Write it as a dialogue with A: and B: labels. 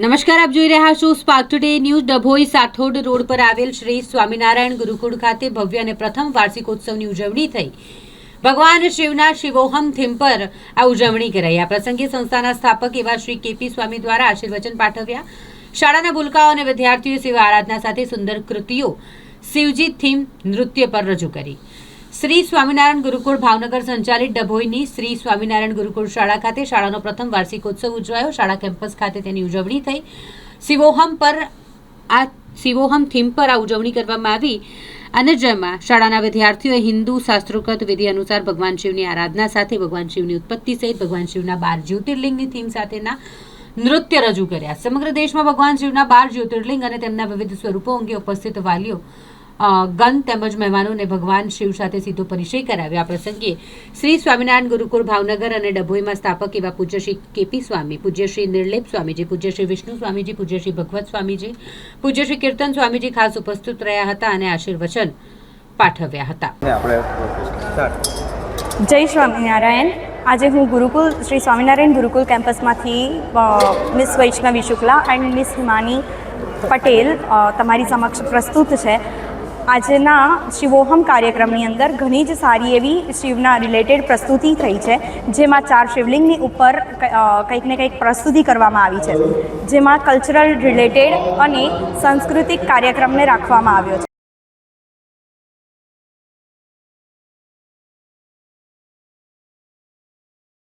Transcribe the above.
A: નમસ્કાર, આપ જોઈ રહ્યા છો spark today news. Dabhoi Sathod road પર આવેલ શ્રી સ્વામિનારાયણ ગુરુકુળ ખાતે ભવ્ય અને પ્રથમ વાર્ષિકોત્સવની ઉજવણી થઈ। ભગવાન શિવના શિવોહમ થીમ પર આ ઉજવણી કરાઈ। આ પ્રસંગે સંસ્થાના સ્થાપક એવા શ્રી કેપી સ્વામી દ્વારા આશીર્વચન પાઠવ્યા। શાળાના ભૂલકાઓ અને વિદ્યાર્થીઓએ શિવ આરાધના સાથે સુંદર કૃતિઓ શિવજી થીમ નૃત્ય પર રજૂ કરી। શ્રી સ્વામિનારાયણ ગુરુકુળ ભાવનગર સંચાલિત ડભોઈની શ્રી સ્વામિનારાયણ ગુરુકુળ શાળા ખાતે શાળાનો પ્રથમ વાર્ષિકોત્સવ ઉજવાયો। શાળા કેમ્પસ ખાતે તેની ઉજવણી થઈ। શિવોહમ થીમ પર આ ઉજવણી કરવામાં આવી અને જેમાં શાળાના વિદ્યાર્થીઓએ હિન્દુ શાસ્ત્રોક્ત વિધિ અનુસાર ભગવાન શિવની આરાધના સાથે ભગવાન શિવની ઉત્પત્તિ સહિત ભગવાન શિવના 12 જ્યોતિર્લિંગની થીમ સાથેના નૃત્ય રજૂ કર્યા। સમગ્ર દેશમાં ભગવાન શિવના 12 જ્યોતિર્લિંગ અને તેમના વિવિધ સ્વરૂપો અંગે ઉપસ્થિત વાલીઓ ગણ તેમજ મહેમાનોને ભગવાન શિવ સાથે સીધો પરિચય કરાવ્યો। આ પ્રસંગે શ્રી સ્વામિનારાયણ ગુરુકુળ ભાવનગર અને ડભોઈમાં સ્થાપક એવા પૂજ્ય શ્રી કેપી સ્વામી, પૂજ્ય શ્રી નિર્લેપ સ્વામીજી, પૂજ્ય શ્રી વિષ્ણુ સ્વામીજી, પૂજ્ય શ્રી ભગવત સ્વામીજી, પૂજ્ય શ્રી કીર્તન સ્વામીજી ખાસ ઉપસ્થિત રહ્યા હતા અને આશીર્વચન પાઠવ્યા હતા।
B: જય સ્વામિનારાયણ। આજે હું ગુરુકુલ શ્રી સ્વામિનારાયણ ગુરુકુલ કેમ્પસમાંથી miss Vaishnavi Shukla and miss Himani Patel તમારી સમક્ષ પ્રસ્તુત છે। આજના શિવોહમ કાર્યક્રમની અંદર ઘણી જ સારી એવી શિવના રિલેટેડ પ્રસ્તુતિ થઈ છે, જેમાં 4 શિવલિંગની ઉપર કંઈક ને કંઈક પ્રસ્તુતિ કરવામાં આવી છે, જેમાં કલ્ચરલ રિલેટેડ અને સાંસ્કૃતિક કાર્યક્રમને રાખવામાં આવ્યો છે।